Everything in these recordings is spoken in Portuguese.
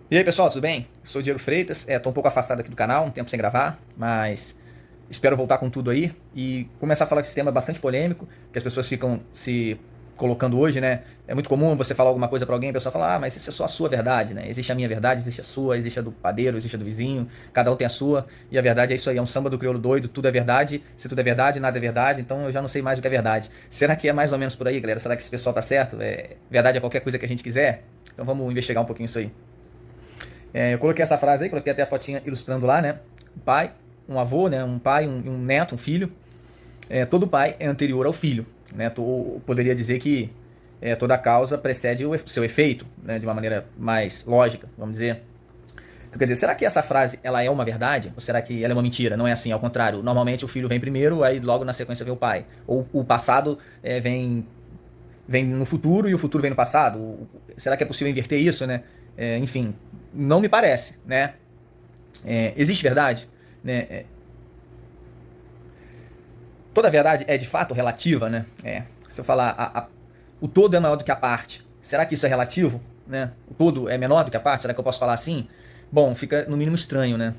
E aí pessoal, tudo bem? Sou o Diego Freitas, tô um pouco afastado aqui do canal, um tempo sem gravar, mas espero voltar com tudo aí e começar a falar desse tema bastante polêmico, que as pessoas ficam se colocando hoje, né? É muito comum você falar alguma coisa pra alguém, a pessoa fala, mas isso é só a sua verdade, né? Existe a minha verdade, existe a sua, existe a do padeiro, existe a do vizinho, cada um tem a sua, e a verdade é isso aí, é um samba do crioulo doido, tudo é verdade, se tudo é verdade, nada é verdade, então eu já não sei mais o que é verdade. Será que é mais ou menos por aí, galera? Será que esse pessoal tá certo? Verdade é qualquer coisa que a gente quiser? Então vamos investigar um pouquinho isso aí. Eu coloquei essa frase aí, coloquei até a fotinha ilustrando lá, né? Um pai, um avô, né? Um pai, um neto, um filho. Todo pai é anterior ao filho, né? Poderia dizer que toda causa precede o seu efeito, né? De uma maneira mais lógica, vamos dizer. Então, quer dizer, será que essa frase ela é uma verdade? Ou será que ela é uma mentira? Não é assim, ao contrário. Normalmente o filho vem primeiro, aí logo na sequência vem o pai. Ou o passado vem no futuro e o futuro vem no passado. Será que é possível inverter isso, né? Enfim, não me parece, né? Existe verdade, né? Toda verdade é de fato relativa, né? Se eu falar o todo é maior do que a parte, será que isso é relativo, né? O todo é menor do que a parte, será que eu posso falar assim? Bom, fica no mínimo estranho, né?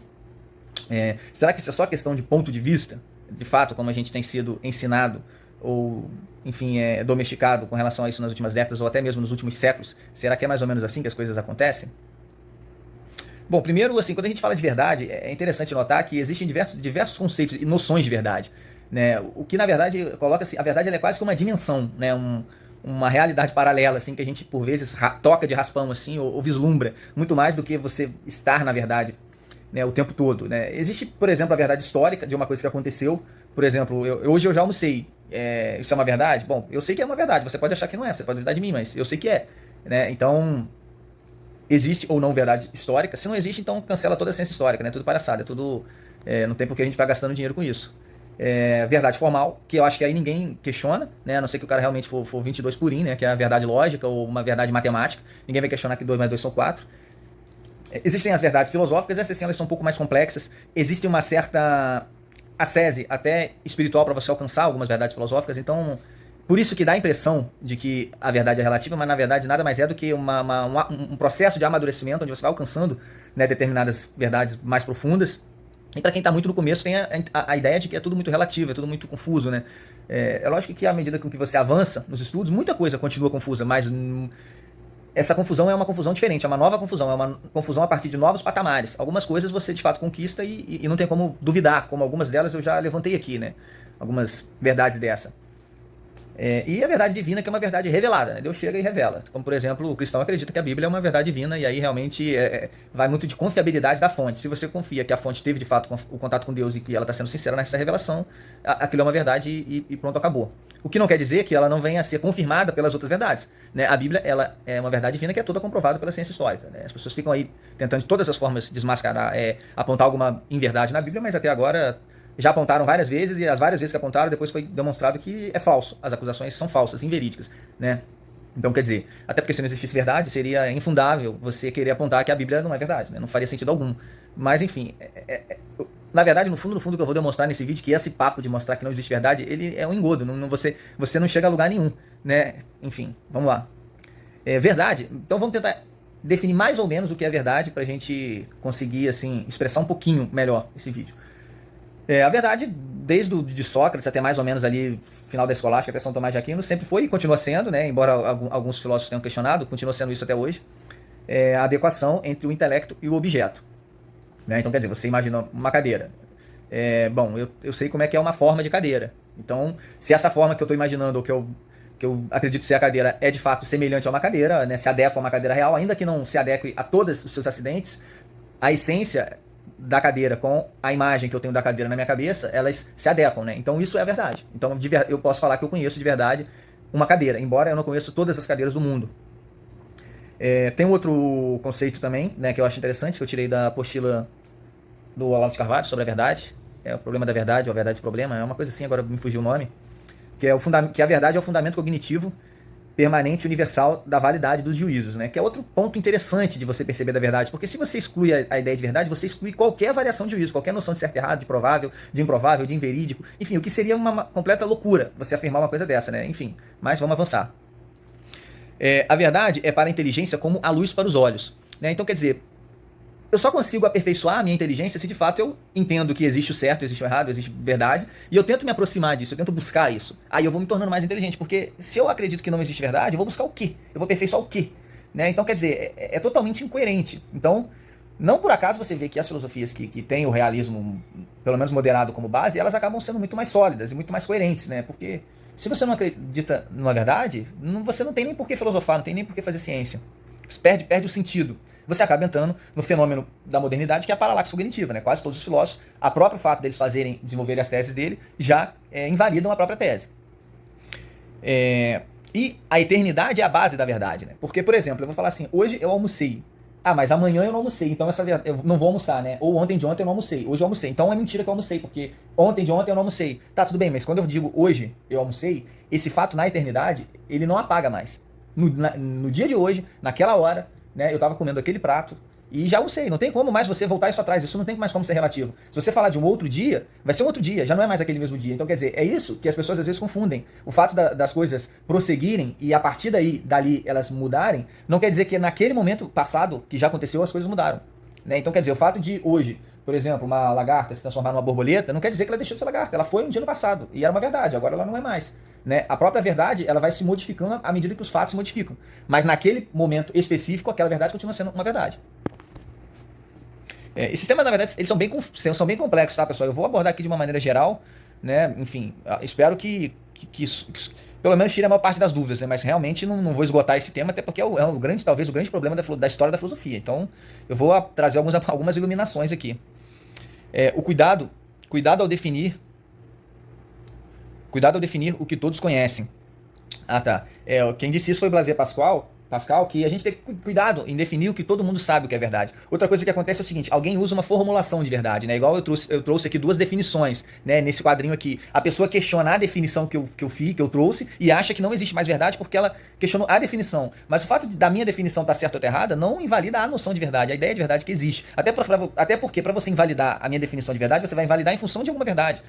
Será que isso é só questão de ponto de vista? De fato, como a gente tem sido ensinado ou, enfim, domesticado com relação a isso nas últimas décadas ou até mesmo nos últimos séculos? Será que é mais ou menos assim que as coisas acontecem? Bom, primeiro, assim, quando a gente fala de verdade, é interessante notar que existem diversos conceitos e noções de verdade, né? O que, na verdade, coloca assim, a verdade ela é quase que uma dimensão, né? Uma realidade paralela, assim, que a gente, por vezes, toca de raspão, assim, ou vislumbra, muito mais do que você estar na verdade, né, o tempo todo, né? Existe, por exemplo, a verdade histórica de uma coisa que aconteceu. Por exemplo, hoje eu já almocei. Isso é uma verdade? Bom, eu sei que é uma verdade. Você pode achar que não é, você pode duvidar de mim, mas eu sei que é, né? Então, existe ou não verdade histórica. Se não existe, então cancela toda a ciência histórica, né? Tudo palhaçada, tudo. Não tem por que a gente vai gastando dinheiro com isso. Verdade formal, que eu acho que aí ninguém questiona, né? A não ser que o cara realmente for 22 purim, né? Que é a verdade lógica ou uma verdade matemática. Ninguém vai questionar que 2 mais 2 são 4. Existem as verdades filosóficas, essas sim, elas são um pouco mais complexas. Existe uma certa ascese, até espiritual, para você alcançar algumas verdades filosóficas. Então, por isso que dá a impressão de que a verdade é relativa, mas na verdade nada mais é do que um processo de amadurecimento, onde você vai alcançando, né, determinadas verdades mais profundas. E para quem está muito no começo, tem a ideia de que é tudo muito relativo, é tudo muito confuso, né? Lógico que à medida com que você avança nos estudos, muita coisa continua confusa, mas essa confusão é uma confusão diferente, é uma nova confusão, é uma confusão a partir de novos patamares. Algumas coisas você de fato conquista e não tem como duvidar, como algumas delas eu já levantei aqui, né? Algumas verdades dessa. E a verdade divina, que é uma verdade revelada, né? Deus chega e revela. Como, por exemplo, o cristão acredita que a Bíblia é uma verdade divina, e aí realmente vai muito de confiabilidade da fonte. Se você confia que a fonte teve de fato o contato com Deus e que ela está sendo sincera nessa revelação, aquilo é uma verdade e pronto, acabou. O que não quer dizer que ela não venha a ser confirmada pelas outras verdades, né? A Bíblia ela é uma verdade divina que é toda comprovada pela ciência histórica, né? As pessoas ficam aí tentando de todas as formas desmascarar, apontar alguma inverdade na Bíblia, mas até agora já apontaram várias vezes e as várias vezes que apontaram depois foi demonstrado que é falso. As acusações são falsas, inverídicas, né? Então, quer dizer, até porque se não existisse verdade, seria infundável você querer apontar que a Bíblia não é verdade, né? Não faria sentido algum. Mas, enfim, na verdade, no fundo, que eu vou demonstrar nesse vídeo, que esse papo de mostrar que não existe verdade, ele é um engodo, você não chega a lugar nenhum, né? Enfim, vamos lá. Verdade, então vamos tentar definir mais ou menos o que é verdade pra gente conseguir, assim, expressar um pouquinho melhor esse vídeo. A verdade, desde de Sócrates até mais ou menos ali, final da escolástica, até São Tomás de Aquino, sempre foi e continua sendo, né, embora alguns filósofos tenham questionado, continua sendo isso até hoje, a adequação entre o intelecto e o objeto. Né? Então, quer dizer, você imagina uma cadeira. Bom, eu sei como é que é uma forma de cadeira. Então, se essa forma que eu estou imaginando, ou que eu acredito ser a cadeira, é de fato semelhante a uma cadeira, né, se adequa a uma cadeira real, ainda que não se adeque a todos os seus acidentes, a essência da cadeira com a imagem que eu tenho da cadeira na minha cabeça, elas se adequam, né? Então isso é a verdade. Então eu posso falar que eu conheço de verdade uma cadeira, embora eu não conheça todas as cadeiras do mundo. Tem um outro conceito também, né, que eu acho interessante, que eu tirei da apostila do Olavo de Carvalho sobre a verdade. O problema da verdade ou a verdade do problema, é uma coisa assim, agora me fugiu o nome, que a verdade é o fundamento cognitivo permanente universal da validade dos juízos, né? Que é outro ponto interessante de você perceber da verdade, porque se você exclui a ideia de verdade, você exclui qualquer variação de juízo, qualquer noção de certo e errado, de provável, de improvável, de inverídico, enfim, o que seria uma completa loucura você afirmar uma coisa dessa, né? Enfim, mas vamos avançar. A verdade é para a inteligência como a luz para os olhos, né? Então, quer dizer, eu só consigo aperfeiçoar a minha inteligência se de fato eu entendo que existe o certo, existe o errado, existe verdade, e eu tento me aproximar disso, eu tento buscar isso. Aí eu vou me tornando mais inteligente, porque se eu acredito que não existe verdade, eu vou buscar o quê? Eu vou aperfeiçoar o quê? Né? Então, quer dizer, é totalmente incoerente. Então, não por acaso você vê que as filosofias que têm o realismo, pelo menos moderado como base, elas acabam sendo muito mais sólidas e muito mais coerentes, né? Porque se você não acredita numa verdade, você não tem nem por que filosofar, não tem nem por que fazer ciência. Você perde o sentido. Você acaba entrando no fenômeno da modernidade, que é a paralaxe cognitiva, né? Quase todos os filósofos, a próprio fato deles desenvolverem as teses dele, já invalidam a própria tese. E a eternidade é a base da verdade, né? Porque, por exemplo, eu vou falar assim, hoje eu almocei. Ah, mas amanhã eu não almocei, então eu não vou almoçar, né? Ou ontem de ontem eu não almocei, hoje eu almocei. Então é mentira que eu almocei, porque ontem de ontem eu não almocei. Tá, tudo bem, mas quando eu digo hoje eu almocei, esse fato na eternidade, ele não apaga mais. No dia de hoje, naquela hora, né, eu tava comendo aquele prato e já almocei. Não tem como mais você voltar isso atrás, isso não tem mais como ser relativo. Se você falar de um outro dia, vai ser um outro dia, já não é mais aquele mesmo dia. Então, quer dizer, é isso que as pessoas às vezes confundem. O fato das coisas prosseguirem e a partir dali elas mudarem, não quer dizer que naquele momento passado que já aconteceu as coisas mudaram. Né? Então, quer dizer, o fato de hoje, por exemplo, uma lagarta se transformar numa borboleta, não quer dizer que ela deixou de ser lagarta. Ela foi um dia no passado e era uma verdade, agora ela não é mais. Né? A própria verdade ela vai se modificando à medida que os fatos se modificam. Mas naquele momento específico, aquela verdade continua sendo uma verdade. Esses temas, na verdade, eles são bem complexos, tá, pessoal? Eu vou abordar aqui de uma maneira geral, né? Enfim, espero que isso pelo menos tire a maior parte das dúvidas, né? Mas realmente não vou esgotar esse tema, até porque talvez o grande problema da história da filosofia. Então, eu vou trazer algumas iluminações aqui. O cuidado ao definir o que todos conhecem. Ah, tá. Quem disse isso foi Blaise Pascal, que a gente tem que cuidado em definir o que todo mundo sabe o que é verdade. Outra coisa que acontece é o seguinte, alguém usa uma formulação de verdade, né? Igual eu trouxe aqui duas definições, né? Nesse quadrinho aqui. A pessoa questiona a definição que eu trouxe e acha que não existe mais verdade porque ela questionou a definição. Mas o fato da minha definição estar certa ou errada não invalida a noção de verdade, a ideia de verdade que existe. Até porque para você invalidar a minha definição de verdade, você vai invalidar em função de alguma verdade.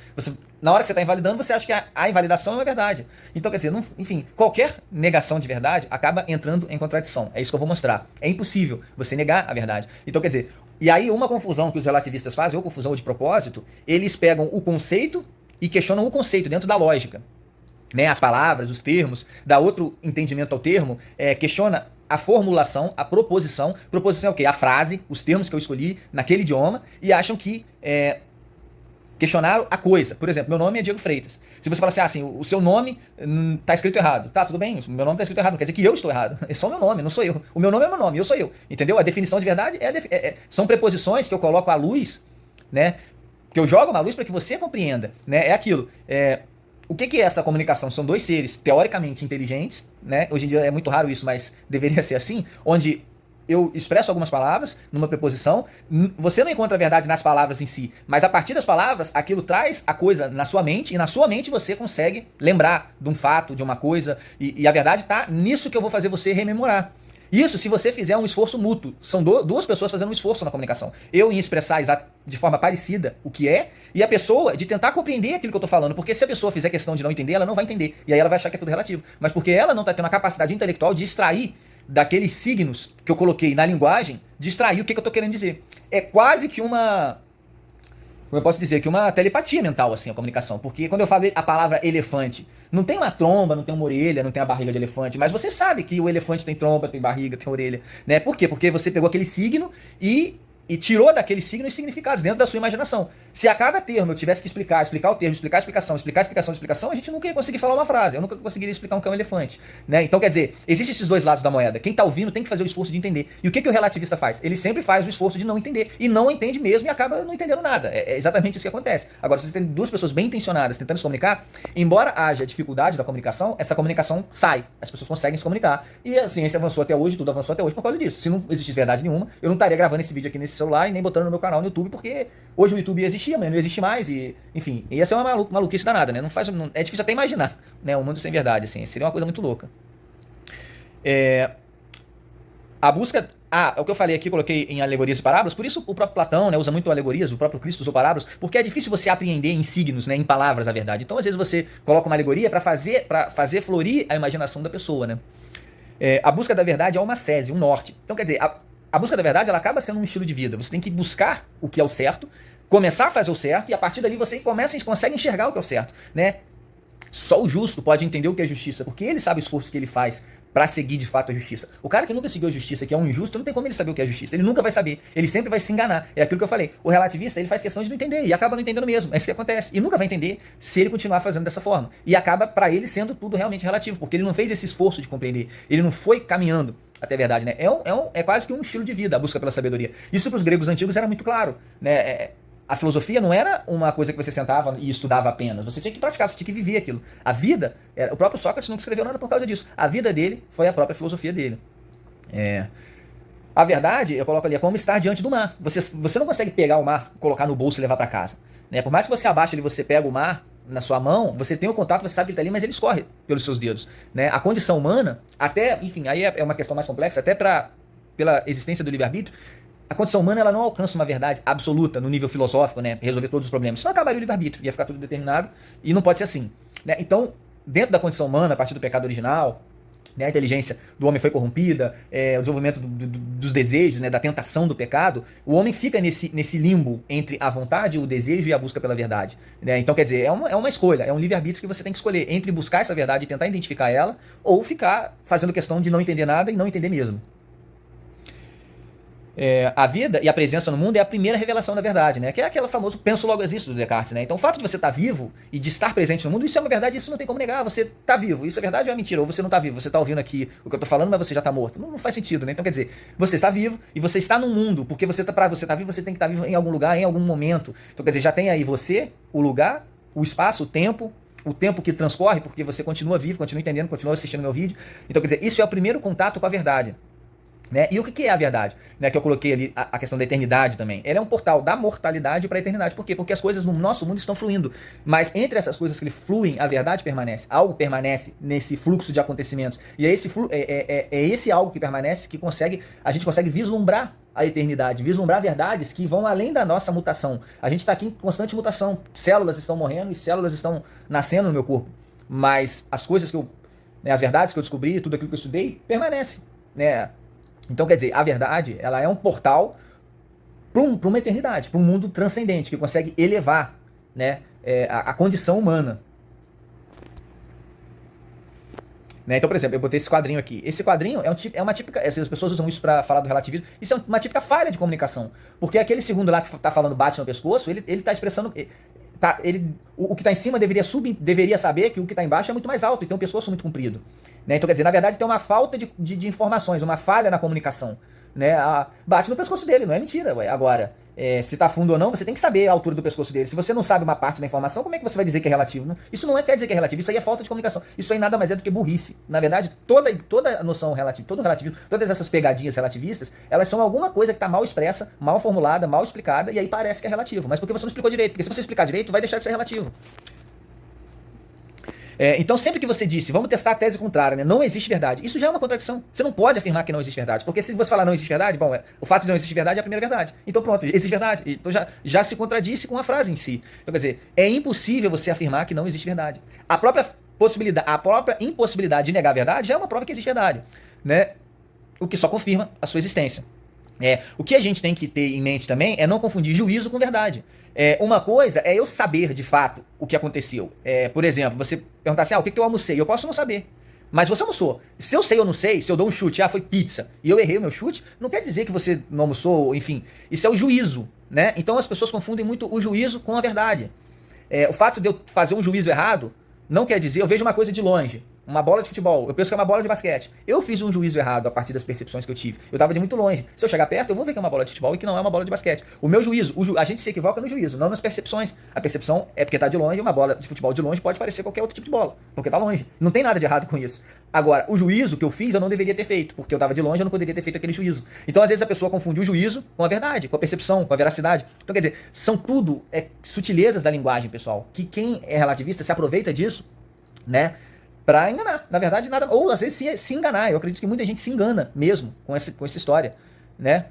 Na hora que você está invalidando, você acha que a invalidação é uma verdade. Então, quer dizer, enfim, qualquer negação de verdade acaba entrando em contradição. É isso que eu vou mostrar. É impossível você negar a verdade. Então, quer dizer, e aí uma confusão que os relativistas fazem, ou confusão de propósito, eles pegam o conceito e questionam o conceito dentro da lógica. Né? As palavras, os termos, dá outro entendimento ao termo, questiona a formulação, a proposição. Proposição é o quê? A frase, os termos que eu escolhi naquele idioma, e acham que questionaram a coisa. Por exemplo, meu nome é Diego Freitas. Se você falar assim, o seu nome tá escrito errado. Tá, tudo bem, o meu nome tá escrito errado. Não quer dizer que eu estou errado. É só o meu nome, não sou eu. O meu nome é meu nome, eu sou eu. Entendeu? A definição de verdade são preposições que eu coloco à luz, né? Que eu jogo na luz para que você compreenda. Né? É aquilo. O que é essa comunicação? São dois seres teoricamente inteligentes, né? Hoje em dia é muito raro isso, mas deveria ser assim, onde eu expresso algumas palavras numa preposição, você não encontra a verdade nas palavras em si, mas a partir das palavras, aquilo traz a coisa na sua mente, e na sua mente você consegue lembrar de um fato, de uma coisa, e a verdade está nisso que eu vou fazer você rememorar. Isso se você fizer um esforço mútuo. São duas pessoas fazendo um esforço na comunicação. Eu em expressar de forma parecida o que é, e a pessoa de tentar compreender aquilo que eu estou falando. Porque se a pessoa fizer questão de não entender, ela não vai entender. E aí ela vai achar que é tudo relativo. Mas porque ela não está tendo a capacidade intelectual de extrair daqueles signos que eu coloquei na linguagem, de extrair o que eu estou querendo dizer. É quase que uma... Como eu posso dizer? Que uma telepatia mental, assim, a comunicação. Porque quando eu falo a palavra elefante, não tem uma tromba, não tem uma orelha, não tem a barriga de elefante, mas você sabe que o elefante tem tromba, tem barriga, tem orelha, né? Por quê? Porque você pegou aquele signo e tirou daquele signo os significados dentro da sua imaginação. Se a cada termo eu tivesse que explicar o termo, explicar a explicação, a gente nunca ia conseguir falar uma frase. Eu nunca conseguiria explicar um que é um elefante. Né? Então, quer dizer, existem esses dois lados da moeda. Quem está ouvindo tem que fazer o esforço de entender. E o que o relativista faz? Ele sempre faz o esforço de não entender. E não entende mesmo e acaba não entendendo nada. É exatamente isso que acontece. Agora, se você tem duas pessoas bem intencionadas tentando se comunicar, embora haja dificuldade da comunicação, essa comunicação sai. As pessoas conseguem se comunicar. E a ciência avançou até hoje, tudo avançou até hoje por causa disso. Se não existisse verdade nenhuma, eu não estaria gravando esse vídeo aqui nesse celular e nem botando no meu canal no YouTube, porque hoje o YouTube existia, amanhã não existe mais, e enfim, ia ser uma maluquice danada, né? É difícil até imaginar, né? Um mundo sem verdade, assim, seria uma coisa muito louca. A busca... é o que eu falei aqui, coloquei em alegorias e parábolas, por isso o próprio Platão, né, usa muito alegorias, o próprio Cristo usou parábolas, porque é difícil você apreender em signos, né, em palavras a verdade. Então, às vezes, você coloca uma alegoria para fazer florir a imaginação da pessoa, né? A busca da verdade é uma sese, um norte. Então, quer dizer, a busca da verdade, ela acaba sendo um estilo de vida. Você tem que buscar o que é o certo, começar a fazer o certo, e a partir dali você consegue enxergar o que é o certo, né? Só o justo pode entender o que é justiça, porque ele sabe o esforço que ele faz para seguir de fato a justiça. O cara que nunca seguiu a justiça, que é um injusto, não tem como ele saber o que é justiça. Ele nunca vai saber. Ele sempre vai se enganar. É aquilo que eu falei. O relativista, ele faz questão de não entender e acaba não entendendo mesmo. É isso que acontece. E nunca vai entender se ele continuar fazendo dessa forma. E acaba para ele sendo tudo realmente relativo, porque ele não fez esse esforço de compreender. Ele não foi caminhando até a verdade, né? É quase que um estilo de vida a busca pela sabedoria. Isso para os gregos antigos era muito claro, né? A filosofia não era uma coisa que você sentava e estudava apenas. Você tinha que praticar, você tinha que viver aquilo. A vida, o próprio Sócrates não escreveu nada por causa disso. A vida dele foi a própria filosofia dele. A verdade, eu coloco ali, é como estar diante do mar. Você não consegue pegar o mar, colocar no bolso e levar para casa, né? Por mais que você abaixe ele, você pega o mar na sua mão, você tem o contato, você sabe que ele está ali, mas ele escorre pelos seus dedos, né? A condição humana, até, enfim, aí é uma questão mais complexa, até pela existência do livre-arbítrio, a condição humana ela não alcança uma verdade absoluta no nível filosófico, né? Resolver todos os problemas. Senão acabaria o livre-arbítrio, ia ficar tudo determinado e não pode ser assim, né? Então, dentro da condição humana, a partir do pecado original, né, a inteligência do homem foi corrompida, o desenvolvimento dos desejos, né, da tentação do pecado, o homem fica nesse limbo entre a vontade, o desejo e a busca pela verdade, né? Então, quer dizer, é uma escolha, é um livre-arbítrio que você tem que escolher entre buscar essa verdade e tentar identificar ela, ou ficar fazendo questão de não entender nada e não entender mesmo. A vida e a presença no mundo é a primeira revelação da verdade, né? Que é aquele famoso penso logo existo do Descartes, né? Então o fato de você estar vivo e de estar presente no mundo, isso é uma verdade, isso não tem como negar. Você está vivo, isso é verdade ou é mentira? Ou você não está vivo, você está ouvindo aqui o que eu estou falando, mas você já está morto. Não faz sentido, né? Então quer dizer, você está vivo e você está no mundo, porque para você estar vivo, você tem que estar vivo em algum lugar, em algum momento. Então quer dizer, já tem aí você, o lugar, o espaço, o tempo que transcorre, porque você continua vivo, continua entendendo, continua assistindo meu vídeo. Então quer dizer, isso é o primeiro contato com a verdade. Né? E o que é a verdade? Né? Que eu coloquei ali a questão da eternidade também. Ela é um portal da mortalidade para a eternidade. Por quê? Porque as coisas no nosso mundo estão fluindo. Mas entre essas coisas que fluem, a verdade permanece. Algo permanece nesse fluxo de acontecimentos. E é esse algo que permanece que a gente consegue vislumbrar a eternidade, vislumbrar verdades que vão além da nossa mutação. A gente está aqui em constante mutação. Células estão morrendo e células estão nascendo no meu corpo. Mas as coisas as verdades que eu descobri, tudo aquilo que eu estudei, permanece, né? Então, quer dizer, a verdade, ela é um portal para uma eternidade, para um mundo transcendente, que consegue elevar, né, a condição humana. Né? Então, por exemplo, eu botei esse quadrinho aqui. Esse quadrinho é uma típica... As pessoas usam isso para falar do relativismo. Isso é uma típica falha de comunicação. Porque aquele segundo lá que está falando bate no pescoço, ele está expressando... o que está em cima deveria saber que o que está embaixo é muito mais alto e tem um pescoço muito comprido. Né? Então, quer dizer, na verdade tem uma falta de informações, uma falha na comunicação. Né? Bate no pescoço dele, não é mentira. Ué. Agora, se está fundo ou não, você tem que saber a altura do pescoço dele. Se você não sabe uma parte da informação, como é que você vai dizer que é relativo? Não? Isso não quer dizer que é relativo, isso aí é falta de comunicação. Isso aí nada mais é do que burrice. Na verdade, toda noção relativa, todo relativismo, todas essas pegadinhas relativistas, elas são alguma coisa que está mal expressa, mal formulada, mal explicada, e aí parece que é relativo. Mas porque você não explicou direito. Porque se você explicar direito, vai deixar de ser relativo. Então, sempre que você disse, vamos testar a tese contrária, né? Não existe verdade. Isso já é uma contradição. Você não pode afirmar que não existe verdade. Porque se você falar não existe verdade, bom, o fato de não existir verdade é a primeira verdade. Então, pronto, existe verdade. Então, já se contradisse com a frase em si. Então, quer dizer, é impossível você afirmar que não existe verdade. A própria impossibilidade de negar a verdade já é uma prova que existe verdade, né? O que só confirma a sua existência. O que a gente tem que ter em mente também é não confundir juízo com verdade. Uma coisa é eu saber de fato o que aconteceu. Por exemplo, você perguntar assim, o que eu almocei? Eu posso não saber. Mas você almoçou. Se eu sei ou não sei, se eu dou um chute, foi pizza, e eu errei o meu chute, não quer dizer que você não almoçou, enfim. Isso é o juízo, né? Então as pessoas confundem muito o juízo com a verdade. O fato de eu fazer um juízo errado não quer dizer, eu vejo uma coisa de longe, uma bola de futebol, eu penso que é uma bola de basquete. Eu fiz um juízo errado a partir das percepções que eu tive. Eu estava de muito longe. Se eu chegar perto, eu vou ver que é uma bola de futebol e que não é uma bola de basquete. O meu juízo, a gente se equivoca no juízo, não nas percepções. A percepção é porque está de longe, e uma bola de futebol de longe pode parecer qualquer outro tipo de bola, porque está longe. Não tem nada de errado com isso. Agora, o juízo que eu fiz, eu não deveria ter feito, porque eu estava de longe, eu não poderia ter feito aquele juízo. Então, às vezes, a pessoa confunde o juízo com a verdade, com a percepção, com a veracidade. Então, quer dizer, são tudo sutilezas da linguagem, pessoal, que quem é relativista se aproveita disso, né? Pra enganar, na verdade nada, ou às vezes se enganar. Eu acredito que muita gente se engana mesmo com essa história, né?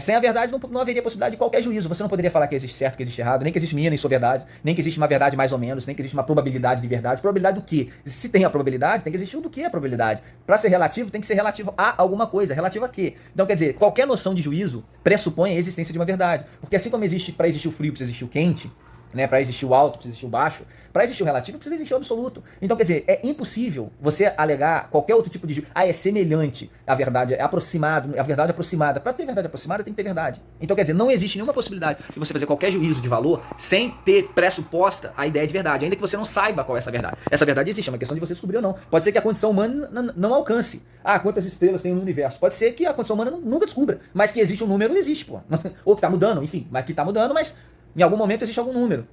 Sem a verdade não haveria possibilidade de qualquer juízo. Você não poderia falar que existe certo, que existe errado, nem que existe minha nem sua verdade, nem que existe uma verdade mais ou menos, nem que existe uma probabilidade de verdade. Probabilidade do quê? Se tem a probabilidade, tem que existir o do que a probabilidade. Para ser relativo, tem que ser relativo a alguma coisa. Relativo a quê? Então, quer dizer, qualquer noção de juízo pressupõe a existência de uma verdade. Porque assim como existe, para existir o frio, precisa existir o quente, né? Para existir o alto, precisa existir o baixo. Para existir o relativo, precisa existir o absoluto. Então, quer dizer, é impossível você alegar qualquer outro tipo de juízo. É semelhante à verdade, é aproximado, a verdade aproximada. Para ter verdade aproximada, tem que ter verdade. Então, quer dizer, não existe nenhuma possibilidade de você fazer qualquer juízo de valor sem ter pressuposta a ideia de verdade, ainda que você não saiba qual é essa verdade. Essa verdade existe, é uma questão de você descobrir ou não. Pode ser que a condição humana não alcance. Quantas estrelas tem no universo? Pode ser que a condição humana nunca descubra, mas que existe um número, existe, pô. Ou que tá mudando, enfim, mas que tá mudando, mas em algum momento existe algum número.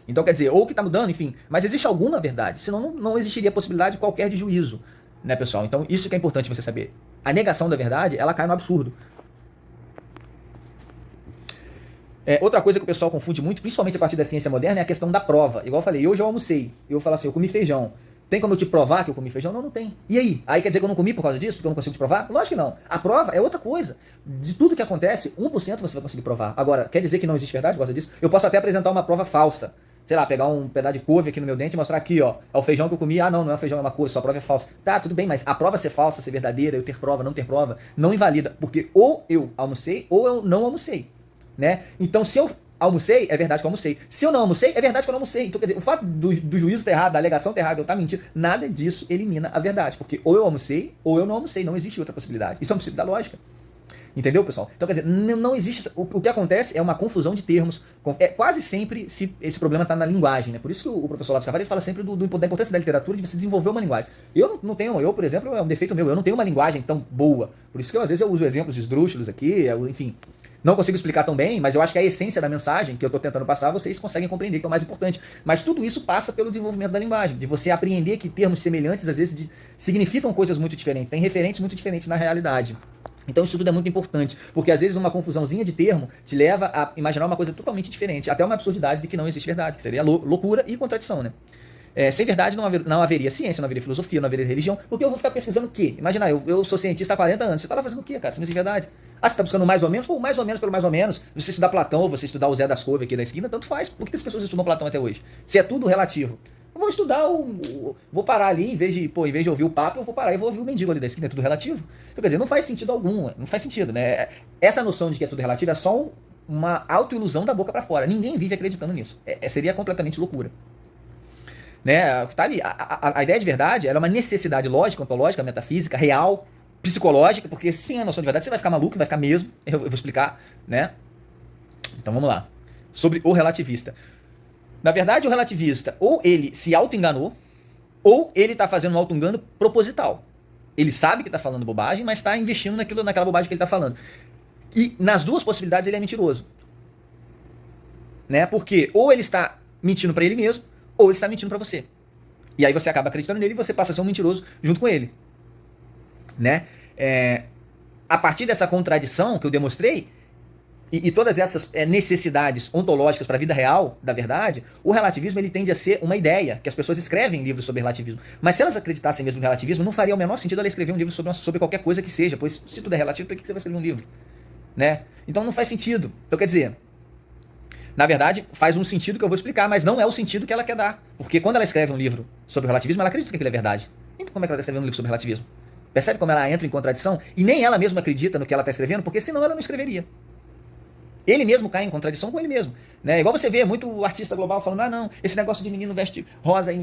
Então quer dizer, ou que está mudando, enfim, mas existe alguma verdade, senão não existiria possibilidade qualquer de juízo, né, pessoal? Então isso que é importante você saber. A negação da verdade, ela cai no absurdo. Outra coisa que o pessoal confunde muito, principalmente a partir da ciência moderna, é a questão da prova. Igual eu falei, hoje eu almocei, eu falo assim, eu comi feijão. Tem como eu te provar que eu comi feijão? Não, não tem. E aí? Aí quer dizer que eu não comi por causa disso? Porque eu não consigo te provar? Lógico que não. A prova é outra coisa. De tudo que acontece, 1% você vai conseguir provar. Agora, quer dizer que não existe verdade por causa disso? Eu posso até apresentar uma prova falsa. Sei lá, pegar um pedaço de couve aqui no meu dente e mostrar aqui, ó, é o feijão que eu comi. Não é o feijão, é uma couve, sua prova é falsa. Tá, tudo bem, mas a prova ser falsa, ser verdadeira, eu ter prova, não ter prova, não invalida, porque ou eu almocei ou eu não almocei, né? Então, se eu almocei, é verdade que eu almocei. Se eu não almocei, é verdade que eu não almocei. Então, quer dizer, o fato do juízo estar errado, da alegação estar errada, eu estar mentindo, nada disso elimina a verdade, porque ou eu almocei ou eu não almocei, não existe outra possibilidade. Isso é um princípio da lógica. Entendeu, pessoal? Então, quer dizer, não existe. O que acontece é uma confusão de termos. Quase sempre esse problema está na linguagem, né? Por isso que o professor Lopes Carvalho fala sempre da importância da literatura, de você desenvolver uma linguagem. Eu, por exemplo, é um defeito meu, eu não tenho uma linguagem tão boa. Por isso que às vezes eu uso exemplos esdrúxulos aqui, enfim. Não consigo explicar tão bem, mas eu acho que a essência da mensagem que eu estou tentando passar, vocês conseguem compreender, que é o mais importante. Mas tudo isso passa pelo desenvolvimento da linguagem, de você apreender que termos semelhantes, às vezes, significam coisas muito diferentes, têm referentes muito diferentes na realidade. Então isso tudo é muito importante, porque às vezes uma confusãozinha de termo te leva a imaginar uma coisa totalmente diferente, até uma absurdidade de que não existe verdade, que seria loucura e contradição, né? Sem verdade não haveria ciência, não haveria filosofia, não haveria religião, porque eu vou ficar pesquisando o quê? Imagina, eu sou cientista há 40 anos, você tá lá fazendo o quê, cara? Se não existe verdade. Você tá buscando mais ou menos? Pô, mais ou menos pelo mais ou menos. Você estudar Platão ou você estudar o Zé das Couve aqui da esquina, tanto faz. Por que as pessoas estudam Platão até hoje? Se é tudo relativo. Eu vou estudar, vou parar ali, em vez de ouvir o papo, eu vou parar e vou ouvir o mendigo ali da esquina, é tudo relativo. Então, quer dizer, não faz sentido algum, não faz sentido, né? Essa noção de que é tudo relativo é só uma autoilusão da boca para fora. Ninguém vive acreditando nisso. Seria completamente loucura. Né? Tá ali, a ideia de verdade ela é uma necessidade lógica, ontológica, metafísica, real, psicológica, porque sem a noção de verdade você vai ficar maluco, vai ficar mesmo. Eu vou explicar, né? Então vamos lá. Sobre o relativista. Na verdade, o relativista, ou ele se auto-enganou, ou ele está fazendo um auto-engano proposital. Ele sabe que está falando bobagem, mas está investindo naquela bobagem que ele está falando. E nas duas possibilidades ele é mentiroso. Né? Porque ou ele está mentindo para ele mesmo, ou ele está mentindo para você. E aí você acaba acreditando nele e você passa a ser um mentiroso junto com ele. Né? A partir dessa contradição que eu demonstrei, e todas essas necessidades ontológicas para a vida real da verdade, o relativismo ele tende a ser uma ideia, que as pessoas escrevem livros sobre relativismo. Mas se elas acreditassem mesmo no relativismo, não faria o menor sentido ela escrever um livro sobre qualquer coisa que seja, pois se tudo é relativo, por que você vai escrever um livro? Né? Então não faz sentido. Então quer dizer, na verdade, faz um sentido que eu vou explicar, mas não é o sentido que ela quer dar. Porque quando ela escreve um livro sobre o relativismo, ela acredita que aquilo é verdade. Então como é que ela está escrevendo um livro sobre relativismo? Percebe como ela entra em contradição? E nem ela mesma acredita no que ela está escrevendo, porque senão ela não escreveria. Ele mesmo cai em contradição com ele mesmo. Né? Igual você vê muito artista global falando, não, esse negócio de menino veste rosa e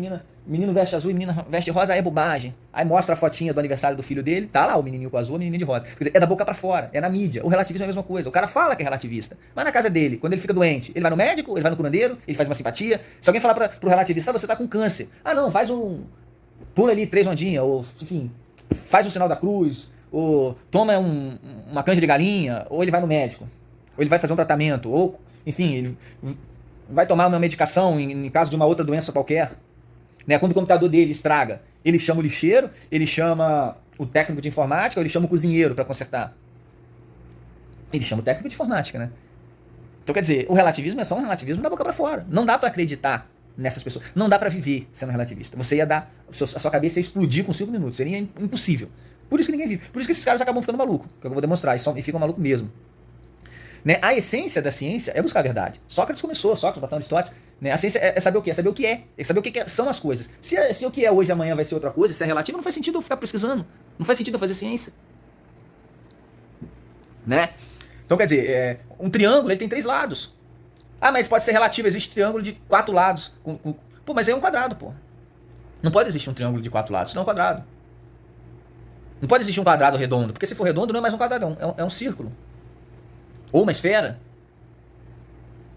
menino veste azul e menina veste rosa é bobagem. Aí mostra a fotinha do aniversário do filho dele, tá lá o menininho com azul, o menininho de rosa. Quer dizer, é da boca pra fora, é na mídia. O relativismo é a mesma coisa. O cara fala que é relativista, mas na casa dele, quando ele fica doente, ele vai no médico, ele vai no curandeiro, ele faz uma simpatia. Se alguém falar pro relativista, você tá com câncer. Não, faz pula ali 3 ondinhas, ou enfim, faz um sinal da cruz, ou toma uma canja de galinha, ou ele vai no médico. Ou ele vai fazer um tratamento, ou, enfim, ele vai tomar uma medicação em caso de uma outra doença qualquer. Né? Quando o computador dele estraga, ele chama o lixeiro, ele chama o técnico de informática, ou ele chama o cozinheiro para consertar. Ele chama o técnico de informática, né? Então, quer dizer, o relativismo é só um relativismo da boca para fora. Não dá para acreditar nessas pessoas. Não dá para viver sendo relativista. Você ia dar, a sua cabeça ia explodir com 5 minutos. Seria impossível. Por isso que ninguém vive. Por isso que esses caras acabam ficando malucos, que eu vou demonstrar, e ficam malucos mesmo. Né? A essência da ciência é buscar a verdade. Sócrates começou, Sócrates, Platão, Aristóteles. Né? A ciência é saber o que é, saber o que é. É saber o que são as coisas. Se o que é hoje amanhã vai ser outra coisa, se é relativo, não faz sentido eu ficar pesquisando. Não faz sentido eu fazer ciência. Né? Então, quer dizer, um triângulo ele tem 3 lados. Ah, mas pode ser relativo, existe triângulo de 4 lados. Pô, mas aí é um quadrado, pô. Não pode existir um triângulo de 4 lados, senão é um quadrado. Não pode existir um quadrado redondo, porque se for redondo não é mais um quadrado, é um círculo. Ou uma esfera.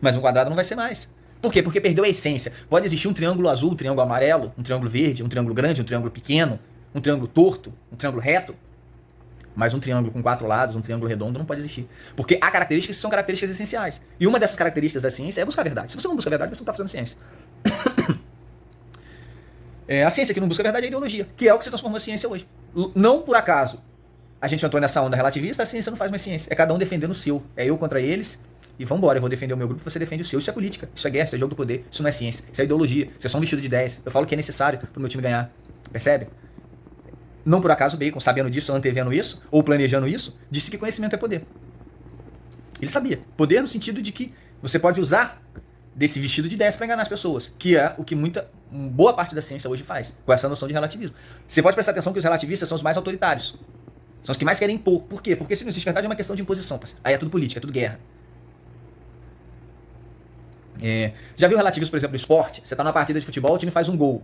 Mas um quadrado não vai ser mais. Por quê? Porque perdeu a essência. Pode existir um triângulo azul, um triângulo amarelo, um triângulo verde, um triângulo grande, um triângulo pequeno, um triângulo torto, um triângulo reto. Mas um triângulo com 4 lados, um triângulo redondo não pode existir. Porque há características que são características essenciais. E uma dessas características da ciência é buscar a verdade. Se você não busca a verdade, você não está fazendo ciência. A ciência que não busca a verdade é a ideologia, que é o que se transformou a ciência hoje. Não por acaso a gente entrou nessa onda relativista, a ciência não faz mais ciência. É cada um defendendo o seu. É eu contra eles e vambora. Eu vou defender o meu grupo, você defende o seu. Isso é política, isso é guerra, isso é jogo do poder. Isso não é ciência, isso é ideologia. Isso é só um vestido de 10. Eu falo que é necessário pro meu time ganhar. Percebe? Não por acaso Bacon, sabendo disso, antevendo isso, ou planejando isso, disse que conhecimento é poder. Ele sabia. Poder no sentido de que você pode usar desse vestido de 10 para enganar as pessoas, que é o que boa parte da ciência hoje faz, com essa noção de relativismo. Você pode prestar atenção que os relativistas são os mais autoritários. São os que mais querem impor. Por quê? Porque se não existe verdade é uma questão de imposição. Aí é tudo política, é tudo guerra. Já viu relativismo, por exemplo, no esporte? Você tá numa partida de futebol, o time faz um gol.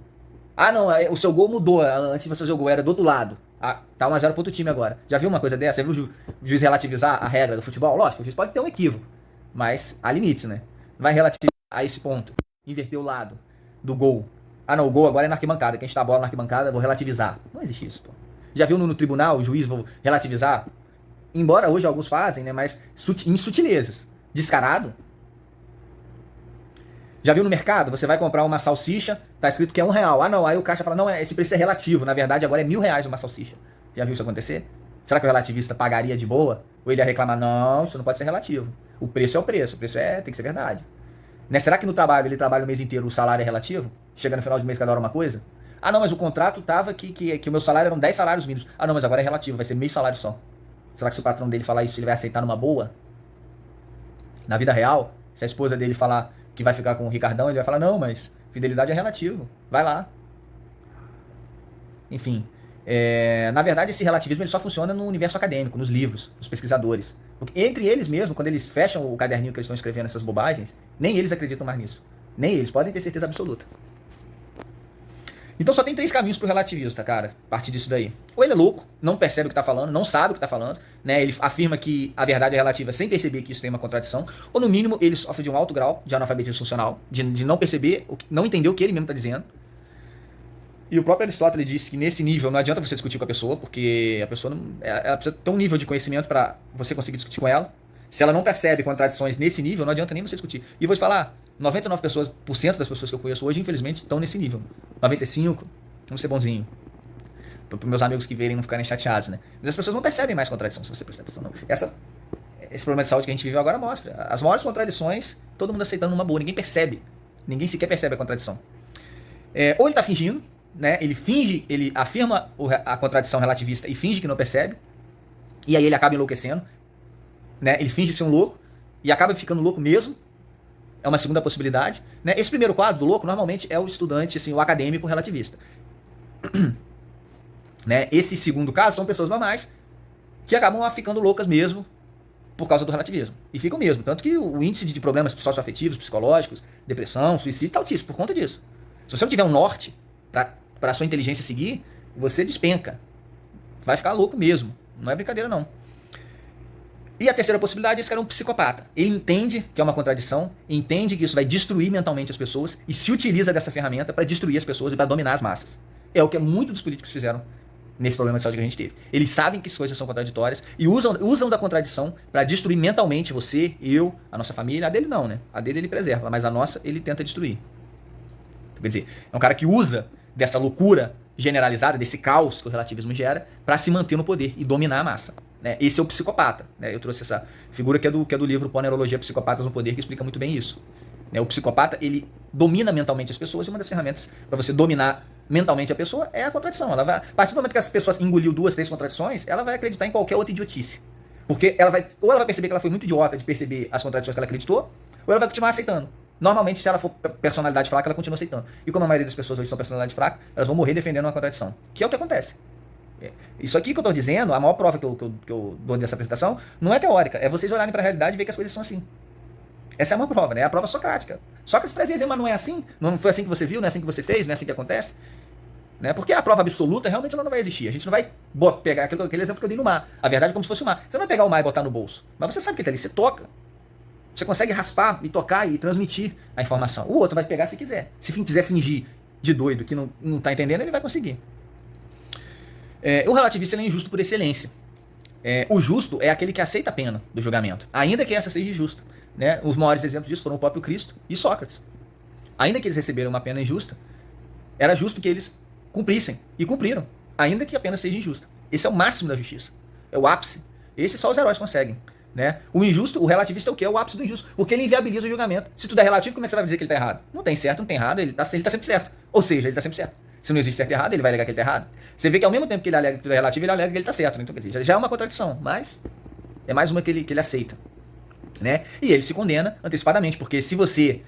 Ah, não, o seu gol mudou. Antes de você fazer o gol, era do outro lado. Ah, tá 1 a 0 pro outro time agora. Já viu uma coisa dessa? Já viu o juiz relativizar a regra do futebol? Lógico, o juiz pode ter um equívoco, mas há limites, né? Não vai relativizar a esse ponto. Inverter o lado do gol. Ah, não, o gol agora é na arquibancada. Quem está a bola na arquibancada, vou relativizar. Não existe isso, pô. Já viu no tribunal o juiz vou relativizar? Embora hoje alguns fazem, né? Mas em sutilezas. Descarado. Já viu no mercado? Você vai comprar uma salsicha, tá escrito que é R$1. Ah, não. Aí o caixa fala, não, esse preço é relativo. Na verdade, agora é R$1.000 uma salsicha. Já viu isso acontecer? Será que o relativista pagaria de boa? Ou ele ia reclamar, não, isso não pode ser relativo. O preço é o preço tem que ser verdade. Né? Será que no trabalho ele trabalha o mês inteiro, o salário é relativo? Chega no final do mês cada hora uma coisa? Ah, não, mas o contrato tava que o meu salário eram 10 salários mínimos. Ah, não, mas agora é relativo, vai ser meio salário só. Será que se o patrão dele falar isso, ele vai aceitar numa boa? Na vida real, se a esposa dele falar que vai ficar com o Ricardão, ele vai falar, não, mas fidelidade é relativo, vai lá. Enfim, na verdade esse relativismo ele só funciona no universo acadêmico, nos livros, nos pesquisadores. Porque entre eles mesmos, quando eles fecham o caderninho que eles estão escrevendo essas bobagens, nem eles acreditam mais nisso. Nem eles, podem ter certeza absoluta. Então só tem 3 caminhos pro relativista, cara, a partir disso daí. Ou ele é louco, não percebe o que tá falando, não sabe o que tá falando, né? Ele afirma que a verdade é relativa sem perceber que isso tem uma contradição, ou no mínimo ele sofre de um alto grau de analfabetismo funcional, de não perceber, não entender o que ele mesmo tá dizendo. E o próprio Aristóteles disse que nesse nível não adianta você discutir com a pessoa, porque a pessoa ela precisa ter um nível de conhecimento para você conseguir discutir com ela. Se ela não percebe contradições nesse nível, não adianta nem você discutir. E vou te falar, 99% das pessoas que eu conheço hoje, infelizmente, estão nesse nível. 95%, vamos ser bonzinho. Para meus amigos que verem não ficarem chateados, né? Mas as pessoas não percebem mais contradição, se você prestar atenção, não. Esse problema de saúde que a gente vive agora mostra. As maiores contradições, todo mundo aceitando numa boa, ninguém percebe. Ninguém sequer percebe a contradição. Ou ele está fingindo, né? Ele afirma a contradição relativista e finge que não percebe, e aí ele acaba enlouquecendo, né? Ele finge ser um louco e acaba ficando louco mesmo. É uma segunda possibilidade, né? Esse primeiro quadro do louco normalmente é o estudante, assim, o acadêmico relativista. Né? Esse segundo caso são pessoas normais que acabam ficando loucas mesmo por causa do relativismo. E ficam mesmo. Tanto que o índice de problemas socioafetivos, psicológicos, depressão, suicídio, está altíssimo por conta disso. Se você não tiver um norte para a sua inteligência seguir, você despenca. Vai ficar louco mesmo. Não é brincadeira, não. E a terceira possibilidade é esse cara é um psicopata. Ele entende que é uma contradição, entende que isso vai destruir mentalmente as pessoas e se utiliza dessa ferramenta para destruir as pessoas e para dominar as massas. É o que muitos dos políticos fizeram nesse problema de saúde que a gente teve. Eles sabem que as coisas são contraditórias e usam da contradição para destruir mentalmente você, eu, a nossa família. A dele não, né? A dele ele preserva, mas a nossa ele tenta destruir. Quer dizer, é um cara que usa dessa loucura generalizada, desse caos que o relativismo gera, para se manter no poder e dominar a massa. Né? Esse é o psicopata. Né? Eu trouxe essa figura que é do livro Ponerologia, Psicopatas no Poder, que explica muito bem isso. Né? O psicopata, ele domina mentalmente as pessoas e uma das ferramentas para você dominar mentalmente a pessoa é a contradição. Ela vai, a partir do momento que as pessoas engoliu 2, 3 contradições, ela vai acreditar em qualquer outra idiotice. Porque ou ela vai perceber que ela foi muito idiota de perceber as contradições que ela acreditou, ou ela vai continuar aceitando. Normalmente, se ela for personalidade fraca, ela continua aceitando. E como a maioria das pessoas hoje são personalidade fraca, elas vão morrer defendendo uma contradição. Que é o que acontece. Isso aqui que eu estou dizendo, a maior prova que eu dou dessa apresentação, não é teórica, é vocês olharem para a realidade e ver que as coisas são assim. Essa é uma prova, né? É a prova socrática. Sócrates trazia exemplo, mas não é assim? Não foi assim que você viu, não é assim que você fez, não é assim que acontece? Né? Porque a prova absoluta realmente ela não vai existir. A gente não vai pegar aquele exemplo que eu dei no mar. A verdade é como se fosse o mar. Você não vai pegar o mar e botar no bolso. Mas você sabe que ele tá ali, você toca. Você consegue raspar e tocar e transmitir a informação. O outro vai pegar se quiser. Se quiser fingir de doido que não tá entendendo, ele vai conseguir. O relativista ele é injusto por excelência. O justo é aquele que aceita a pena do julgamento, ainda que essa seja injusta. Né? Os maiores exemplos disso foram o próprio Cristo e Sócrates. Ainda que eles receberam uma pena injusta, era justo que eles cumprissem. E cumpriram, ainda que a pena seja injusta. Esse é o máximo da justiça. É o ápice. Esse só os heróis conseguem. Né? O injusto, o relativista é o quê? É o ápice do injusto. Porque ele inviabiliza o julgamento. Se tudo é relativo, como é que você vai dizer que ele está errado? Não tem certo, não tem errado, ele tá sempre certo. Ou seja, ele está sempre certo. Se não existe certo e errado, ele vai alegar que ele está errado. Você vê que ao mesmo tempo que ele alega que tudo é relativo, ele alega que ele está certo. Então, quer dizer, já é uma contradição, mas é mais uma que ele aceita. Né? E ele se condena antecipadamente, porque se você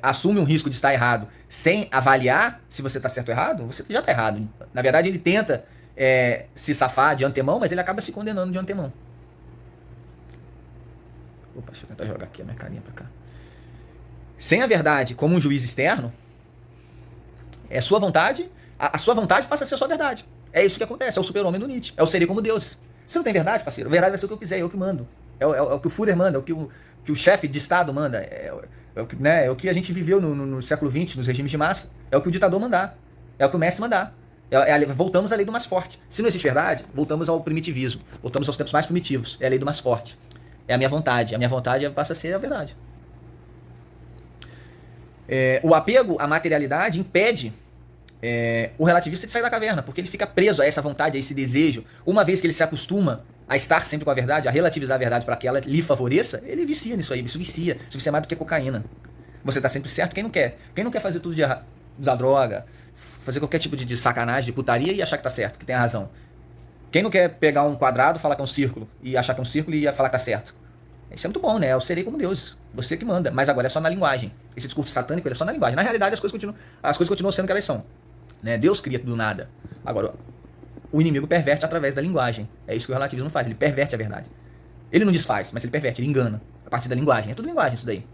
assume um risco de estar errado sem avaliar se você está certo ou errado, você já está errado. Na verdade, ele tenta se safar de antemão, mas ele acaba se condenando de antemão. Opa, deixa eu tentar jogar aqui a minha carinha pra cá. Sem a verdade como um juiz externo, é sua vontade, a sua vontade passa a ser a sua verdade. É isso que acontece, é o super-homem do Nietzsche, é o serei como Deus. Você não tem verdade, parceiro, a verdade vai ser o que eu quiser, eu que mando. É o que o Führer manda, é o que o chefe de Estado manda, é o que a gente viveu no século XX, nos regimes de massa, é o que o ditador mandar, é o que o Messi mandar. Voltamos à lei do mais forte. Se não existe verdade, voltamos ao primitivismo, voltamos aos tempos mais primitivos, é a lei do mais forte. É a minha vontade passa a ser a verdade. O apego à materialidade impede o relativista de sair da caverna, porque ele fica preso a essa vontade, a esse desejo. Uma vez que ele se acostuma a estar sempre com a verdade, a relativizar a verdade para que ela lhe favoreça, ele vicia nisso aí, isso vicia mais do que cocaína. Você tá sempre certo, quem não quer? Quem não quer fazer tudo de errado? Usar droga, fazer qualquer tipo de sacanagem, de putaria e achar que tá certo, que tem a razão. Quem não quer pegar um quadrado, falar que é um círculo, e achar que é um círculo e falar que tá certo? Isso é muito bom, né? Eu serei como Deus. Você que manda. Mas agora é só na linguagem. Esse discurso satânico ele é só na linguagem. Na realidade, as coisas continuam sendo o que elas são. Né? Deus cria tudo nada. Agora, o inimigo perverte através da linguagem. É isso que o relativismo faz. Ele perverte a verdade. Ele não desfaz, mas ele perverte, ele engana. A partir da linguagem. É tudo linguagem isso daí.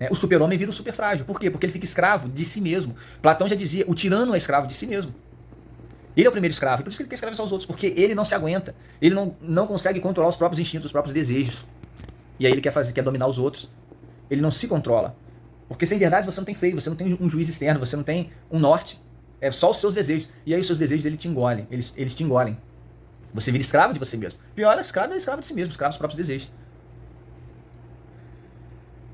O super-homem vira o super-frágil. Por quê? Porque ele fica escravo de si mesmo. Platão já dizia, o tirano é escravo de si mesmo. Ele é o primeiro escravo, e por isso que ele quer escravizar os outros, porque ele não se aguenta, ele não consegue controlar os próprios instintos, os próprios desejos. E aí ele quer dominar os outros. Ele não se controla. Porque sem verdade você não tem freio, você não tem um juiz externo, você não tem um norte. É só os seus desejos. E aí os seus desejos ele te engolem, eles te engolem. Você vira escravo de você mesmo. Pior, escravo é escravo de si mesmo, escravo dos próprios desejos.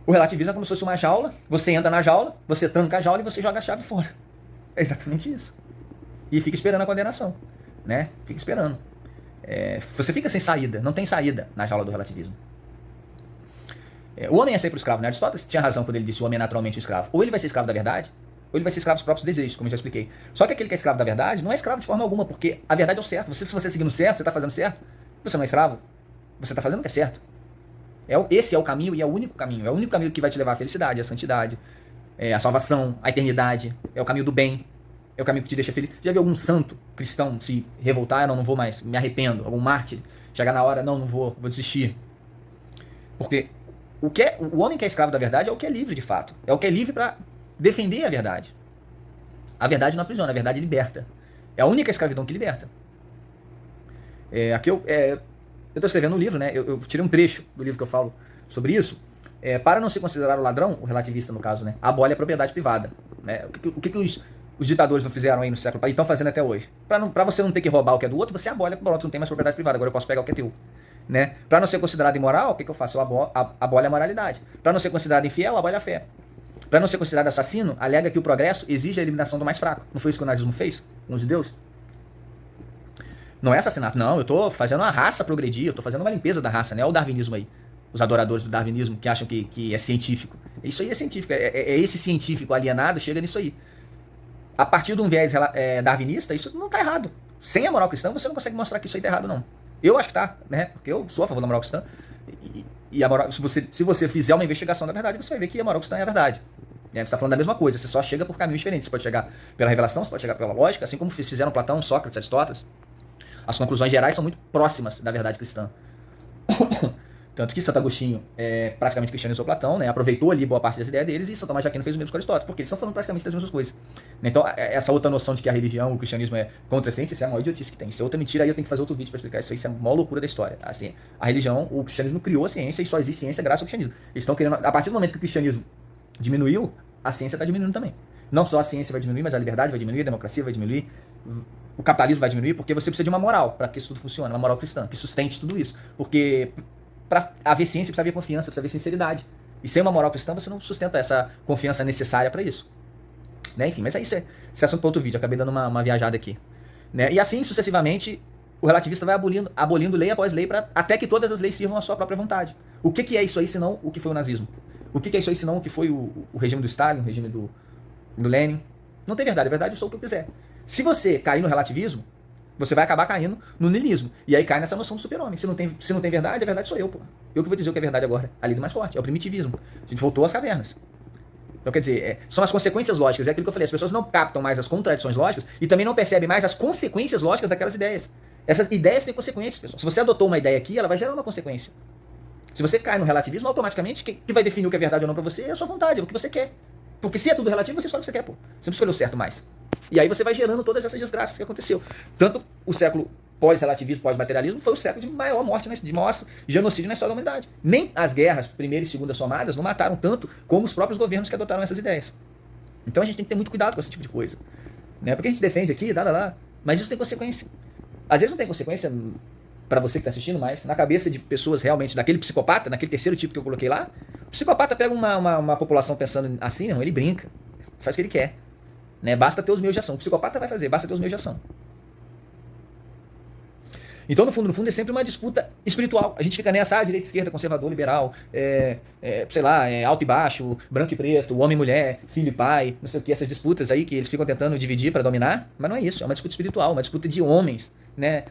O relativismo é como se fosse uma jaula, você entra na jaula, você tranca a jaula e você joga a chave fora. É exatamente isso. E fica esperando a condenação, né? Fica esperando. Você fica sem saída, não tem saída na jaula do relativismo. O homem é sempre o escravo, né? Aristóteles tinha razão quando ele disse o homem é naturalmente o escravo. Ou ele vai ser escravo da verdade, ou ele vai ser escravo dos próprios desejos, como eu já expliquei. Só que aquele que é escravo da verdade não é escravo de forma alguma, porque a verdade é o certo. Se você seguindo certo, você está fazendo certo, você não é escravo. Você está fazendo o que é certo. Esse é o caminho e é o único caminho. É o único caminho que vai te levar à felicidade, à santidade, à salvação, à eternidade. É o caminho do bem. É o caminho que te deixa feliz. Já viu algum santo cristão se revoltar? Não vou mais, me arrependo. Algum mártir chegar na hora, não vou desistir. Porque o homem que é escravo da verdade é o que é livre de fato. É o que é livre para defender a verdade. A verdade não aprisiona, a verdade liberta. É a única escravidão que liberta. Aqui eu estou escrevendo um livro, né? Eu tirei um trecho do livro que eu falo sobre isso. Para não se considerar o ladrão, o relativista no caso, né? Abole a propriedade privada. Né? O que os ditadores não fizeram aí no século e estão fazendo até hoje? Para você não ter que roubar o que é do outro, você abole, pronto, não tem mais propriedade privada, agora eu posso pegar o que é teu. Né? Para não ser considerado imoral, o que eu faço? Eu abole a moralidade. Para não ser considerado infiel, abole a fé. Para não ser considerado assassino, alega que o progresso exige a eliminação do mais fraco. Não foi isso que o nazismo fez com os judeus? Não é assassinato, não. Eu estou fazendo uma raça progredir, eu estou fazendo uma limpeza da raça, né? Olha o darwinismo aí. Os adoradores do darwinismo que acham que é científico. Isso aí é científico. Esse científico alienado chega nisso aí. A partir de um viés darwinista, isso não está errado. Sem a moral cristã, você não consegue mostrar que isso aí está errado, não. Eu acho que tá, né? Porque eu sou a favor da moral cristã. E a moral, se você fizer uma investigação da verdade, você vai ver que a moral cristã é a verdade. Você está falando da mesma coisa, você só chega por caminhos diferentes. Você pode chegar pela revelação, você pode chegar pela lógica, assim como fizeram Platão, Sócrates, Aristóteles. As conclusões gerais são muito próximas da verdade cristã. Tanto que Santo Agostinho praticamente cristianizou Platão, né? Aproveitou ali boa parte das ideias deles, e São Tomás de Aquino fez o mesmo com Aristóteles, porque eles estão falando praticamente das mesmas coisas. Então, essa outra noção de que a religião, o cristianismo é contra a ciência, isso é a maior idiotice que tem. Isso é outra mentira, aí eu tenho que fazer outro vídeo para explicar isso aí, isso é a maior loucura da história. Assim, a religião, o cristianismo criou a ciência e só existe ciência graças ao cristianismo. Eles estão querendo, a partir do momento que o cristianismo diminuiu, a ciência está diminuindo também. Não só a ciência vai diminuir, mas a liberdade vai diminuir, a democracia vai diminuir, o capitalismo vai diminuir, porque você precisa de uma moral para que isso tudo funcione, uma moral cristã, que sustente tudo isso. Porque para haver ciência precisa haver confiança, precisa haver sinceridade. E sem uma moral cristã você não sustenta essa confiança necessária para isso. Né? Enfim, mas isso é assunto para outro vídeo, acabei dando uma viajada aqui. Né? E assim sucessivamente, o relativista vai abolindo lei após lei, até que todas as leis sirvam à sua própria vontade. O que é isso aí senão o que foi o nazismo? O que é isso aí senão o que foi o regime do Stalin, o regime do Lenin? Não tem verdade, a verdade eu sou o que eu quiser. Se você cair no relativismo, você vai acabar caindo no niilismo. E aí cai nessa noção do super-homem. Se não tem verdade, a verdade sou eu, pô. Eu que vou dizer o que é verdade agora. A lei do mais forte, é o primitivismo. A gente voltou às cavernas. Então, quer dizer, são as consequências lógicas. É aquilo que eu falei, as pessoas não captam mais as contradições lógicas e também não percebem mais as consequências lógicas daquelas ideias. Essas ideias têm consequências, pessoal. Se você adotou uma ideia aqui, ela vai gerar uma consequência. Se você cai no relativismo, automaticamente, que vai definir o que é verdade ou não pra você é a sua vontade, é o que você quer. Porque se é tudo relativo, você escolhe o que você quer, pô. Você não escolheu certo mais. E aí você vai gerando todas essas desgraças que aconteceu. Tanto o século pós-relativismo, pós-materialismo, foi o século de maior morte, de maior genocídio na história da humanidade. Nem as guerras, primeira e segunda somadas, não mataram tanto como os próprios governos que adotaram essas ideias. Então a gente tem que ter muito cuidado com esse tipo de coisa. Né? Porque a gente defende aqui, mas isso tem consequência. Às vezes não tem consequência para você que está assistindo, mas na cabeça de pessoas realmente, daquele psicopata, naquele terceiro tipo que eu coloquei lá, o psicopata pega uma população pensando assim, não, ele brinca, faz o que ele quer. Né? Basta ter os meios de ação. O psicopata vai fazer, basta ter os meios de ação. Então, no fundo, é sempre uma disputa espiritual. A gente fica nessa, direita, esquerda, conservador, liberal, sei lá, alto e baixo, branco e preto, homem e mulher, filho e pai, não sei o que, essas disputas aí que eles ficam tentando dividir para dominar, mas não é isso, é uma disputa espiritual, uma disputa de homens, né?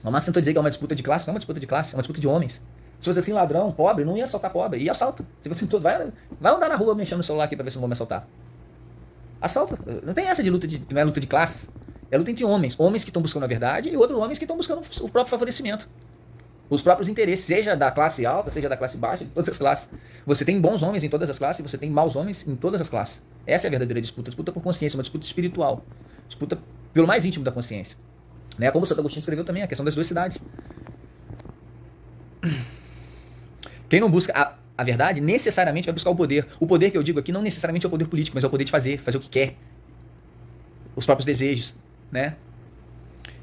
O Márcio tentou dizer que é uma disputa de classe, não é uma disputa de classe, é uma disputa de homens. Se fosse assim, ladrão, pobre, não ia assaltar pobre, ia assalta. Se você vai andar na rua mexendo no celular aqui para ver se não vão me assaltar. Assalta. Não tem essa de luta não é luta de classe. É luta entre homens. Homens que estão buscando a verdade e outros homens que estão buscando o próprio favorecimento. Os próprios interesses, seja da classe alta, seja da classe baixa, de todas as classes. Você tem bons homens em todas as classes e você tem maus homens em todas as classes. Essa é a verdadeira disputa. Disputa por consciência, uma disputa espiritual. Disputa pelo mais íntimo da consciência. Né? Como o Santo Agostinho escreveu também, a questão das duas cidades. Quem não busca a verdade necessariamente vai buscar o poder. O poder que eu digo aqui não necessariamente é o poder político, mas é o poder de fazer o que quer. Os próprios desejos. Né?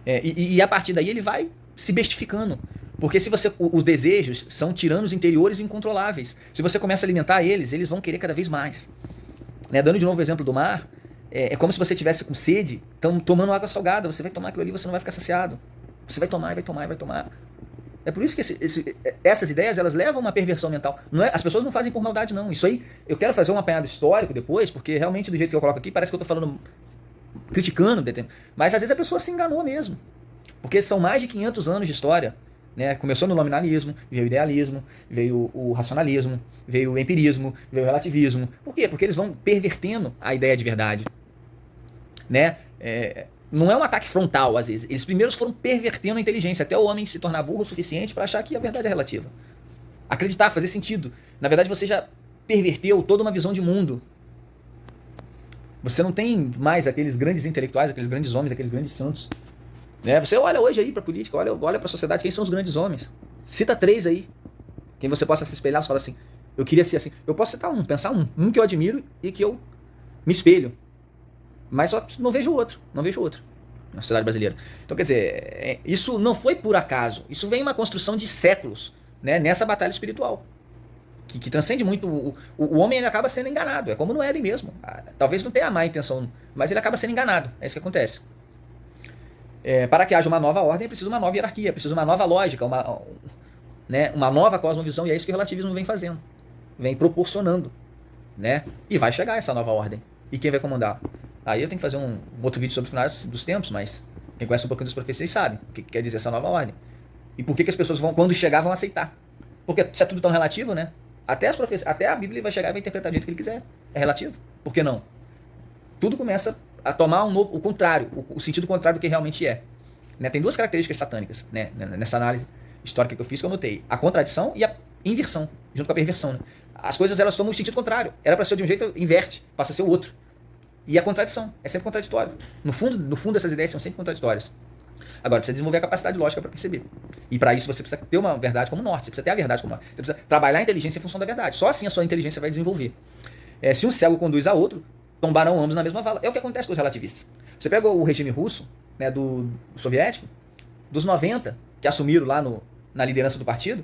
E a partir daí ele vai se bestificando. Porque se você, os desejos são tiranos interiores incontroláveis. Se você começa a alimentar eles vão querer cada vez mais. Né? Dando de novo o exemplo do mar, é como se você estivesse com sede, tomando água salgada. Você vai tomar aquilo ali, você não vai ficar saciado. Você vai tomar, vai tomar, vai tomar. É por isso que essas ideias elas levam a uma perversão mental. As pessoas não fazem por maldade, não. Isso aí, eu quero fazer um apanhado histórico depois, porque realmente do jeito que eu coloco aqui, parece que eu estou falando, criticando, mas às vezes a pessoa se enganou mesmo. Porque são mais de 500 anos de história. Né? Começou no nominalismo, veio o idealismo, veio o racionalismo, veio o empirismo, veio o relativismo. Por quê? Porque eles vão pervertendo a ideia de verdade. Né? Não é um ataque frontal, às vezes. Eles primeiro foram pervertendo a inteligência, até o homem se tornar burro o suficiente para achar que a verdade é relativa. Acreditar, fazer sentido. Na verdade, você já perverteu toda uma visão de mundo. Você não tem mais aqueles grandes intelectuais, aqueles grandes homens, aqueles grandes santos. Né? Você olha hoje aí para a política, olha para a sociedade, quem são os grandes homens? Cita 3 aí. Quem você possa se espelhar, você fala assim, eu queria ser assim. Eu posso citar pensar um que eu admiro e que eu me espelho. Mas só não vejo outro na sociedade brasileira. Então, quer dizer, isso não foi por acaso. Isso vem uma construção de séculos, né, nessa batalha espiritual. Que transcende muito. O homem ele acaba sendo enganado. É como no Éden mesmo. Talvez não tenha a má intenção, mas ele acaba sendo enganado. É isso que acontece. Para que haja uma nova ordem, é preciso uma nova hierarquia, é preciso uma nova lógica, uma nova cosmovisão. E é isso que o relativismo vem fazendo. Vem proporcionando. Né? E vai chegar essa nova ordem. E quem vai comandar? Aí eu tenho que fazer um outro vídeo sobre os finais dos tempos, mas quem conhece um pouquinho das profecias sabe o que quer dizer essa nova ordem. E por que as pessoas vão, quando chegar, vão aceitar? Porque se é tudo tão relativo, né? Até a Bíblia vai chegar e vai interpretar do jeito que ele quiser. É relativo. Por que não? Tudo começa a tomar o contrário, o sentido contrário do que realmente é. Né? Tem duas características satânicas, né? Nessa análise histórica que eu fiz, que eu notei. A contradição e a inversão, junto com a perversão. Né? As coisas, elas tomam um sentido contrário. Era para ser de um jeito, inverte, passa a ser o outro. E a contradição, é sempre contraditório. No fundo essas ideias são sempre contraditórias. Agora, precisa desenvolver a capacidade lógica para perceber. E para isso você precisa ter uma verdade como norte, você precisa ter a verdade como norte. Você precisa trabalhar a inteligência em função da verdade. Só assim a sua inteligência vai desenvolver. Se um cego conduz a outro, tombarão ambos na mesma vala. É o que acontece com os relativistas. Você pega o regime russo, né, do soviético, dos 90, que assumiram lá na liderança do partido,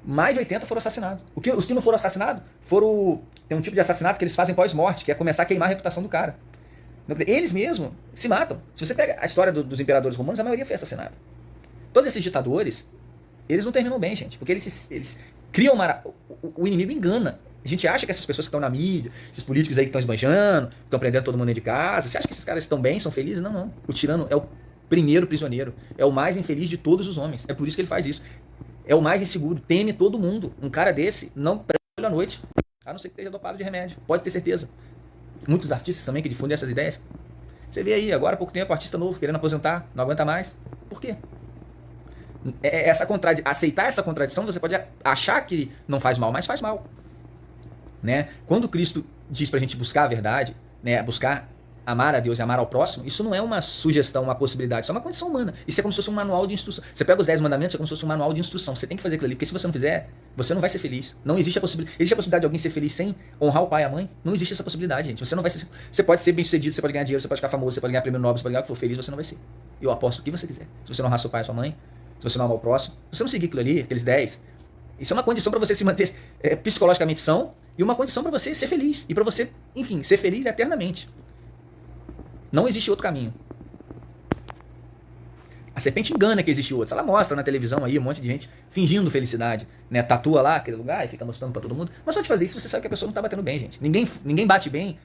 mais de 80 foram assassinados. Os que não foram assassinados tem um tipo de assassinato que eles fazem pós-morte, que é começar a queimar a reputação do cara. Eles mesmos se matam. Se você pega a história dos imperadores romanos, a maioria foi assassinada. Todos esses ditadores, eles não terminam bem, gente, porque eles criam o inimigo engana. A gente acha que essas pessoas que estão na mídia, esses políticos aí que estão esbanjando, que estão prendendo todo mundo dentro de casa, você acha que esses caras estão bem, são felizes? Não, não. O tirano é o primeiro prisioneiro, é o mais infeliz de todos os homens. É por isso que ele faz isso. É o mais inseguro, teme todo mundo. Um cara desse não prende à noite, a não ser que esteja dopado de remédio, pode ter certeza. Muitos artistas também que difundem essas ideias. Você vê aí, agora há pouco tempo, artista novo querendo aposentar, não aguenta mais. Por quê? Aceitar essa contradição, você pode achar que não faz mal, mas faz mal. Né? Quando Cristo diz pra gente buscar a verdade, né, buscar amar a Deus e amar ao próximo, isso não é uma sugestão, uma possibilidade, isso é uma condição humana. Isso é como se fosse um manual de instrução. Você pega os 10 mandamentos, é como se fosse um manual de instrução. Você tem que fazer aquilo ali, porque se você não fizer, você não vai ser feliz. Não existe a possibilidade. Existe a possibilidade de alguém ser feliz sem honrar o pai e a mãe? Não existe essa possibilidade, gente. Você não vai ser. Você pode ser bem-sucedido, você pode ganhar dinheiro, você pode ficar famoso, você pode ganhar prêmio Nobel, você pode ganhar o que for feliz, você não vai ser. Eu aposto o que você quiser. Se você não honrar seu pai e sua mãe, se você não amar o próximo, se você não seguir aquilo ali, aqueles 10, isso é uma condição para você se manter psicologicamente são e uma condição para você ser feliz e para você, enfim, ser feliz eternamente. Não existe outro caminho. A serpente engana que existe outro. Ela mostra na televisão aí um monte de gente fingindo felicidade, né? Tatua lá aquele lugar e fica mostrando pra todo mundo. Mas só de fazer isso você sabe que a pessoa não tá batendo bem, gente. Ninguém bate bem,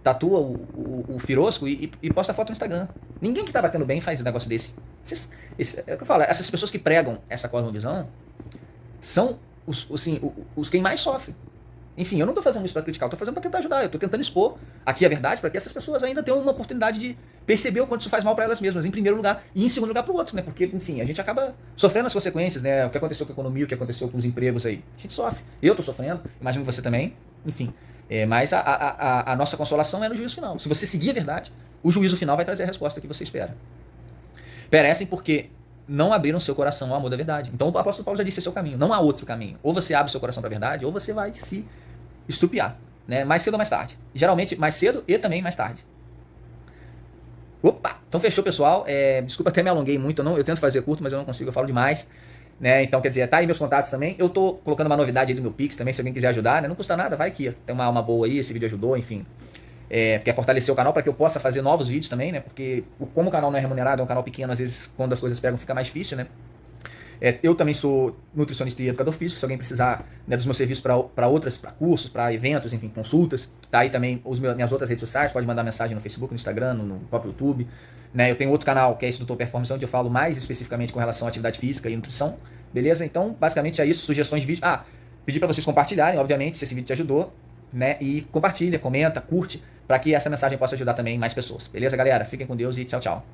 tatua o firosco e posta foto no Instagram. Ninguém que tá batendo bem faz um negócio desse. É o que eu falo, essas pessoas que pregam essa cosmovisão são os quem mais sofrem. Enfim, eu não estou fazendo isso para criticar, eu estou fazendo para tentar ajudar, eu estou tentando expor aqui a verdade para que essas pessoas ainda tenham uma oportunidade de perceber o quanto isso faz mal para elas mesmas, em primeiro lugar, e em segundo lugar para o outro, né? Porque, enfim, a gente acaba sofrendo as consequências, né? O que aconteceu com a economia, o que aconteceu com os empregos aí. A gente sofre. Eu estou sofrendo, imagino que você também, enfim. Mas a nossa consolação é no juízo final. Se você seguir a verdade, o juízo final vai trazer a resposta que você espera. Perecem porque não abriram seu coração ao amor da verdade. Então o apóstolo Paulo já disse: esse é o caminho, não há outro caminho. Ou você abre seu coração para a verdade, ou você vai se estupiar, né? Mais cedo ou mais tarde. Geralmente mais cedo e também mais tarde. Opa! Então fechou, pessoal. Desculpa até me alonguei muito, eu tento fazer curto, mas eu não consigo, eu falo demais. Né? Então, quer dizer, tá aí meus contatos também. Eu tô colocando uma novidade aí do meu Pix também, se alguém quiser ajudar, né? Não custa nada, vai que tem uma alma boa aí, esse vídeo ajudou, enfim. Quer fortalecer o canal para que eu possa fazer novos vídeos também, né? Porque como o canal não é remunerado, é um canal pequeno, às vezes quando as coisas pegam fica mais difícil, né? Eu também sou nutricionista e educador físico. Se alguém precisar, né, dos meus serviços para cursos, para eventos, enfim, consultas, tá aí também minhas outras redes sociais. Pode mandar mensagem no Facebook, no Instagram, no próprio YouTube. Né? Eu tenho outro canal que é esse do Doutor Performance, onde eu falo mais especificamente com relação à atividade física e nutrição. Beleza? Então, basicamente é isso. Sugestões de vídeo. Pedir para vocês compartilharem, obviamente, se esse vídeo te ajudou. Né? E compartilha, comenta, curte, para que essa mensagem possa ajudar também mais pessoas. Beleza, galera? Fiquem com Deus e tchau, tchau.